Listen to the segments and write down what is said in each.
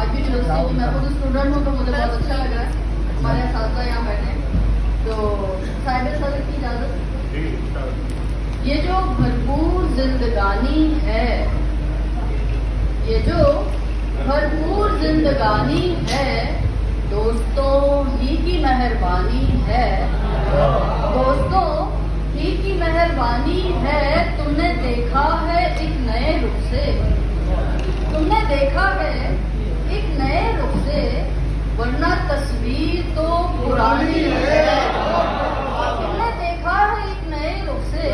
IP university की, मैं खुद स्टूडेंट हूँ तो मुझे बहुत अच्छा लग रहा है हमारे साथ यहाँ बैठे। तो साहिब सर की इजाजत। ये जो भरपूर जिंदगानी है, ये जो भरपूर जिंदगानी है, दोस्तों ही की मेहरबानी है, दोस्तों ही की मेहरबानी है। तुमने देखा है एक नए रुख से, तुमने देखा है एक नए रुख से, वरना तस्वीर तो पुरानी है। तुमने देखा है एक नए रुख से,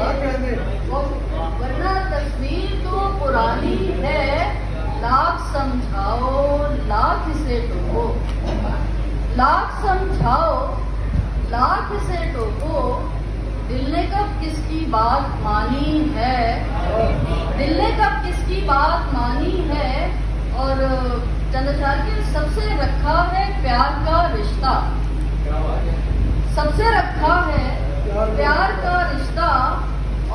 वरना तस्वीर तो पुरानी है। लाख समझाओ लाख से टोको, लाख समझाओ लाख से टोको, दिल ने कब किसकी बात मानी है, दिल ने कब किसकी बात मानी है। और चंद्राचार्य सबसे रखा है प्यार का रिश्ता, सबसे रखा है प्यार का रिश्ता,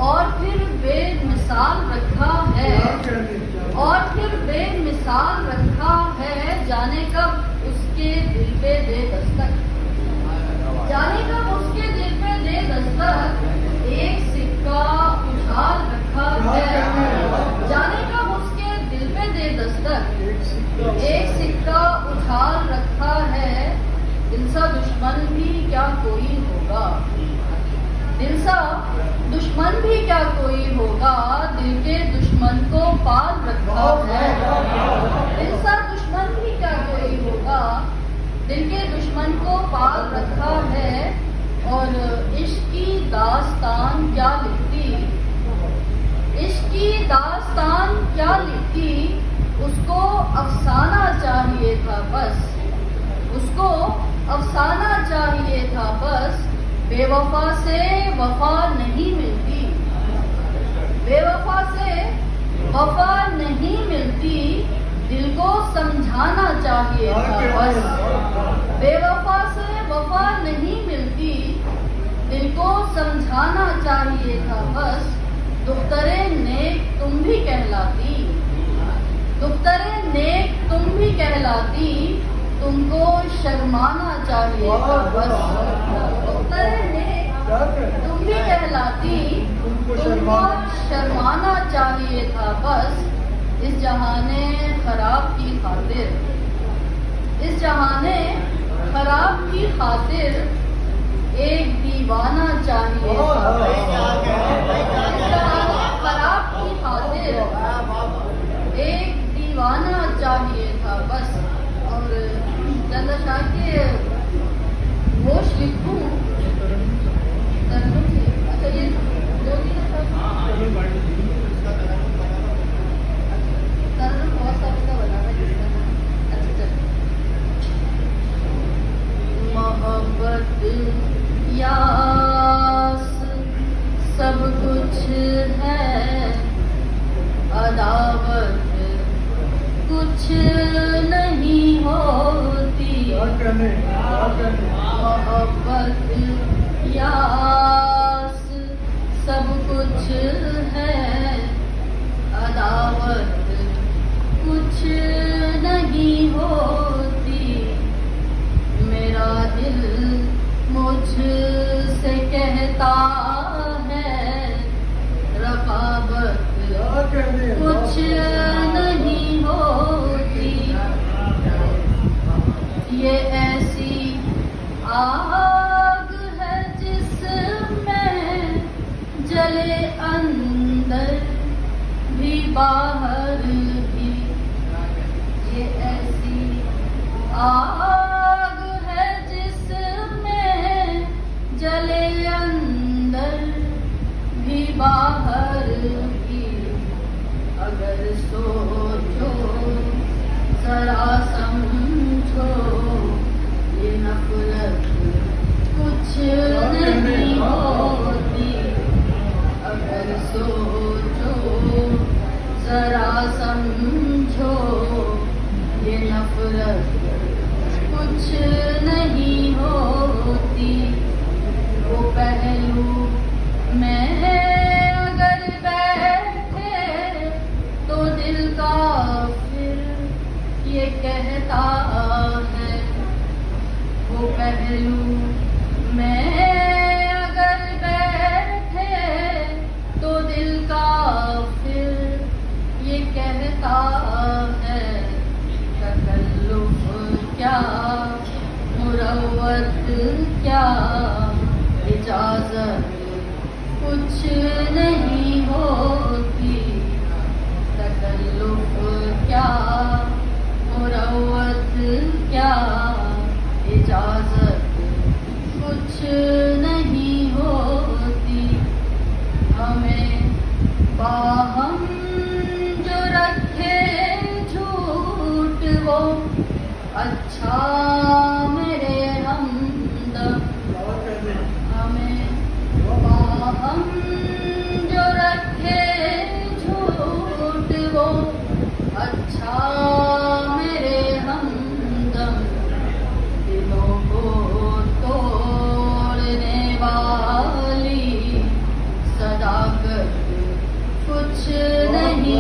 और फिर बेमिसाल रखा है, और फिर बेमिसाल रखा है। जाने कब उसके दिल पे दे दस्तक, जाने कब उसके दिल पे दे दस्तक, एक सिक्का उछाल रखा है। जाने कब उसके दिल पे दे दस्तक, एक सिक्का उछाल रखा है। दिल सा दुश्मन भी क्या कोई होगा, दिल सा दुश्मन भी क्या कोई होगा, दिल के दुश्मन को पाल रखा है। दिल सा दुश्मन भी क्या कोई होगा, दिल के दुश्मन को पाल रखा है। और इश्क की दास्तान क्या लिखती, इश्क की दास्तान क्या लिखती, उसको अफसाना चाहिए था बस, उसको अफसाना चाहिए था बस। बेवफा से वफा नहीं मिलती, बेवफा से वफा नहीं मिलती, दिल को समझाना चाहिए था बस। बेवफा से वफा नहीं मिलती, दिल को समझाना चाहिए था बस। दुख्तरे नेक तुम भी कहलाती, दुख्तरे नेक तुम भी कहलाती, तुमको शर्माना चाहिए था बस। दुख्तरे नेक तुम भी कहलाती, तुमको शर्माना चाहिए था बस। इस जहाने खराब की खातिर, इस जहाने खराब की खातिर, एक दीवाना चाहिए था बस। इस जहाने खराब की खातिर, एक दीवाना चाहिए था बस। और चंद्रचार्य होश लिखूं, अच्छा ये दो तीन बहुत सारे का बना है। अच्छा मोहब्बत यास सब कुछ है, अदावत कुछ नहीं होती। मोहब्बत यास सब कुछ है, अदावत कुछ नहीं होती। मेरा दिल मुझसे कहता है, रकाबत कुछ नहीं होती। ये ऐसी आग है जिसमें जले अंदर भी बाहर भी। ये ऐसी आग है जिसमें जले अंदर भी बाहर भी। अगर सोचो जरा समझो, ये नफरत कुछ नहीं होती। अगर सोचो जरा समझो, ये नफरत कुछ नहीं होती। वो पहलू में अगर बैठे तो दिल का फिर ये कहता है वो पहलू में अगर बैठे तो दिल का फिर ये कहता है तकल्लुफ क्या मुरव्वत क्या इजाजत कुछ नहीं होती तकल्लुफ क्या मुरव्वत क्या इजाजत कुछ नहीं होती हमें बाहम जो रखे झूठ वो अच्छा मेरे हमदम हमें बाहम जो रखे झूठ वो अच्छा मेरे हमदम दिलों को तोड़ने वाली सदाकत कुछ नहीं